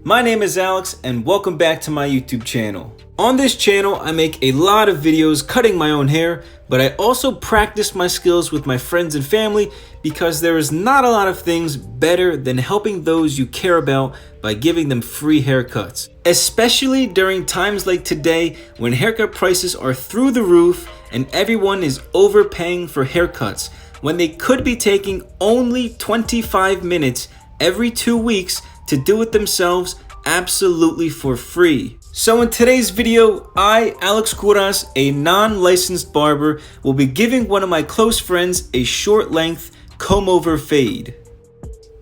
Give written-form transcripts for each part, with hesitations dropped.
My name is Alex and welcome back to my YouTube channel. On this channel, I make a lot of videos cutting my own hair, but I also practice my skills with my friends and family because there is not a lot of things better than helping those you care about by giving them free haircuts. Especially during times like today when haircut prices are through the roof and everyone is overpaying for haircuts, when they could be taking only 25 minutes every 2 weeks to do it themselves absolutely for free. So in today's video, I, Alex Kouras, a non-licensed barber, will be giving one of my close friends a short length comb-over fade.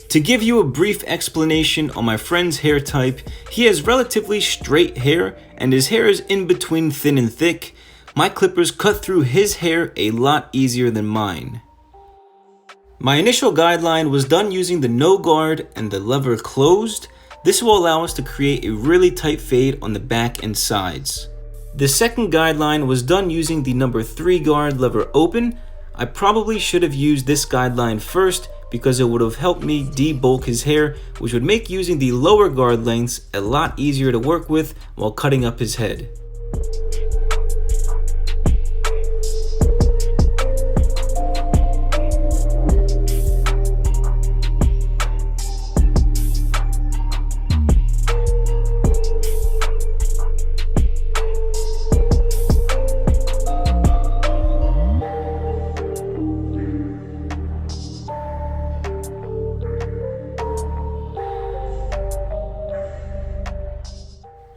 To give you a brief explanation on my friend's hair type, he has relatively straight hair and his hair is in between thin and thick. My clippers cut through his hair a lot easier than mine. My initial guideline was done using the no guard and the lever closed. This will allow us to create a really tight fade on the back and sides. The second guideline was done using the number 3 guard lever open. I probably should have used this guideline first because it would have helped me debulk his hair, which would make using the lower guard lengths a lot easier to work with while cutting up his head.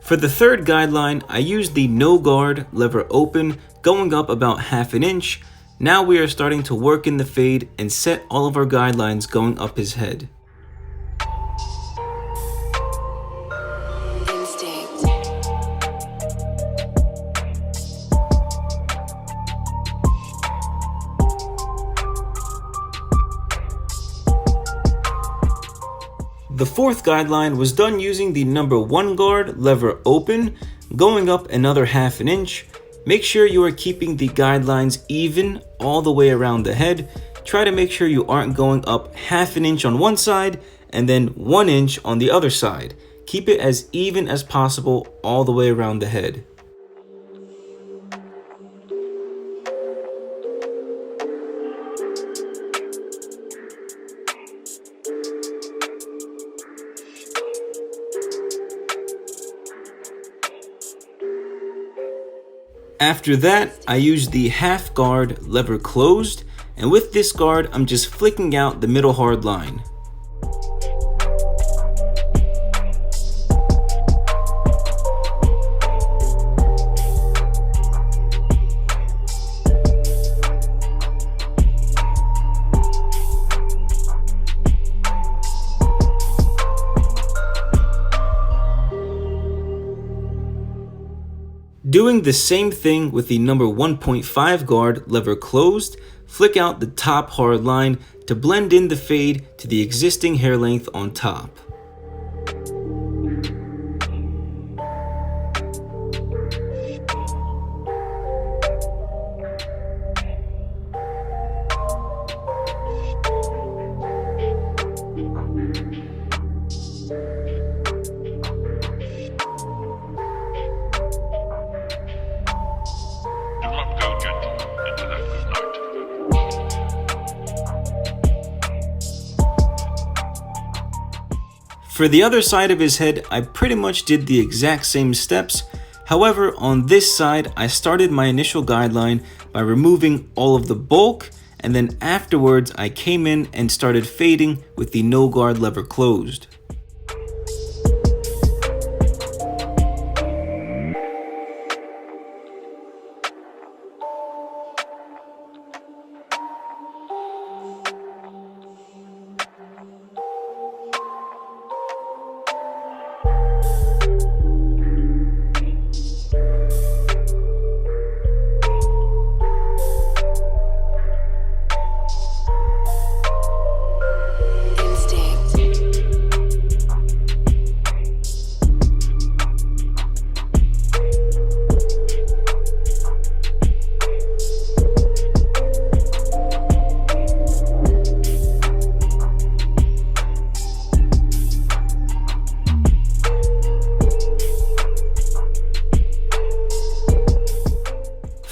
For the third guideline, I used the no guard lever open, going up about half an inch. Now we are starting to work in the fade and set all of our guidelines going up his head. The fourth guideline was done using the number 1 guard lever open, going up another half an inch. Make sure you are keeping the guidelines even all the way around the head. Try to make sure you aren't going up half an inch on one side and then 1 inch on the other side. Keep it as even as possible all the way around the head. After that, I used the half guard lever closed, and with this guard, I'm just flicking out the middle hard line. Doing the same thing with the number 1.5 guard lever closed, flick out the top hard line to blend in the fade to the existing hair length on top. For the other side of his head, I pretty much did the exact same steps. However, on this side, I started my initial guideline by removing all of the bulk, and then afterwards I came in and started fading with the no guard lever closed.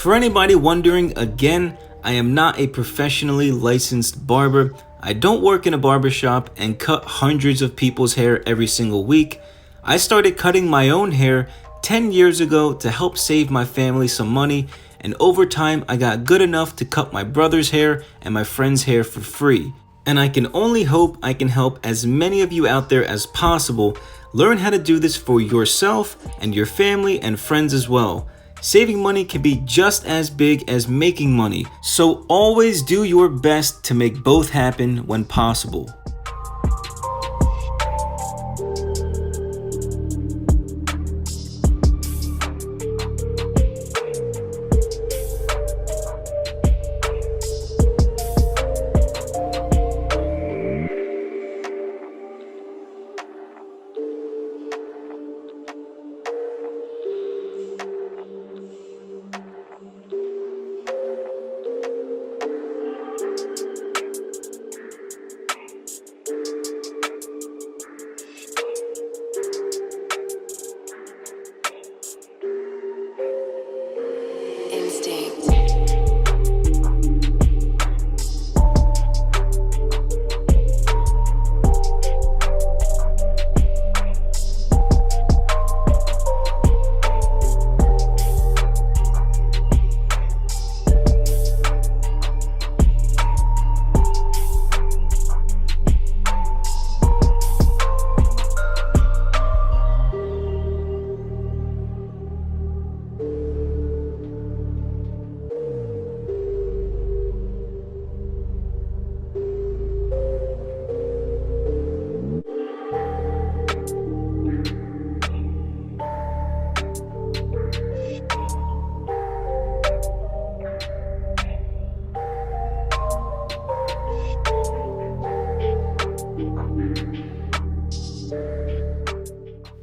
For anybody wondering, again, I am not a professionally licensed barber. I don't work in a barbershop and cut hundreds of people's hair every single week. I started cutting my own hair 10 years ago to help save my family some money, and over time I got good enough to cut my brother's hair and my friend's hair for free. And I can only hope I can help as many of you out there as possible learn how to do this for yourself and your family and friends as well. Saving money can be just as big as making money, so always do your best to make both happen when possible.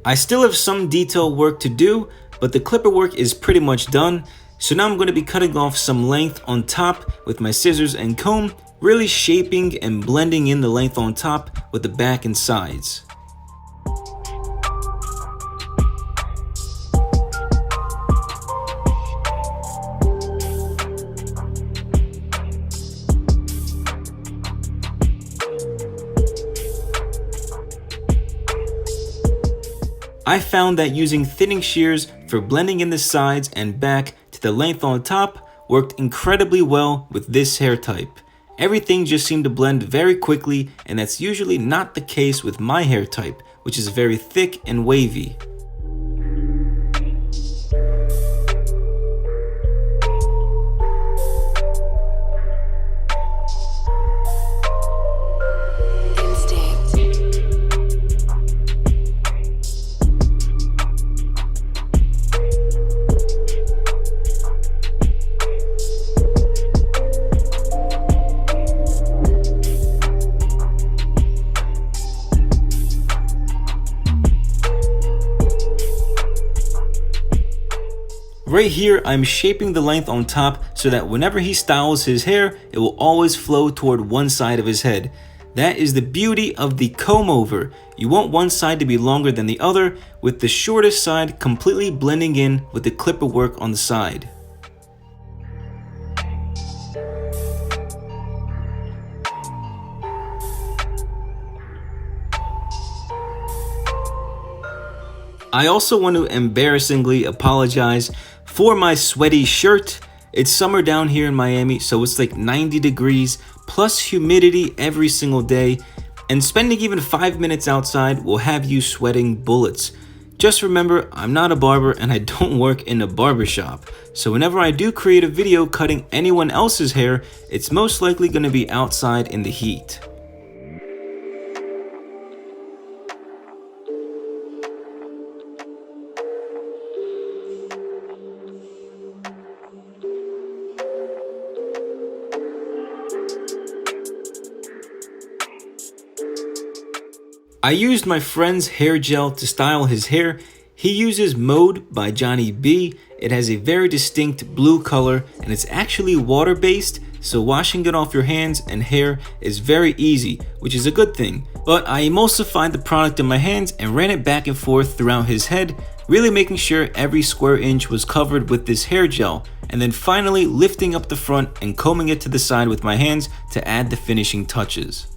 I still have some detail work to do, but the clipper work is pretty much done. So now I'm going to be cutting off some length on top with my scissors and comb, really shaping and blending in the length on top with the back and sides. I found that using thinning shears for blending in the sides and back to the length on top worked incredibly well with this hair type. Everything just seemed to blend very quickly, and that's usually not the case with my hair type, which is very thick and wavy. Right here, I'm shaping the length on top so that whenever he styles his hair, it will always flow toward one side of his head. That is the beauty of the comb over. You want one side to be longer than the other, with the shortest side completely blending in with the clipper work on the side. I also want to embarrassingly apologize for my sweaty shirt. It's summer down here in Miami, so it's like 90 degrees plus humidity every single day, and spending even 5 minutes outside will have you sweating bullets. Just remember, I'm not a barber and I don't work in a barbershop, so whenever I do create a video cutting anyone else's hair, it's most likely going to be outside in the heat. I used my friend's hair gel to style his hair. He uses Mode by Johnny B. It has a very distinct blue color and it's actually water-based, so washing it off your hands and hair is very easy, which is a good thing. But I emulsified the product in my hands and ran it back and forth throughout his head, really making sure every square inch was covered with this hair gel, and then finally lifting up the front and combing it to the side with my hands to add the finishing touches.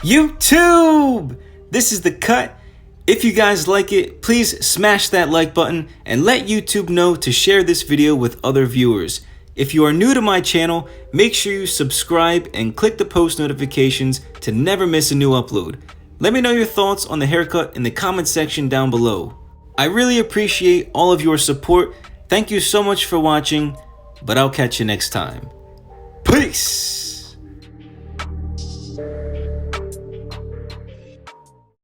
YouTube! This is the cut. If you guys like it, please smash that like button and let YouTube know to share this video with other viewers. If you are new to my channel, make sure you subscribe and click the post notifications to never miss a new upload. Let me know your thoughts on the haircut in the comment section down below. I really appreciate all of your support. Thank you so much for watching, but I'll catch you next time. Peace!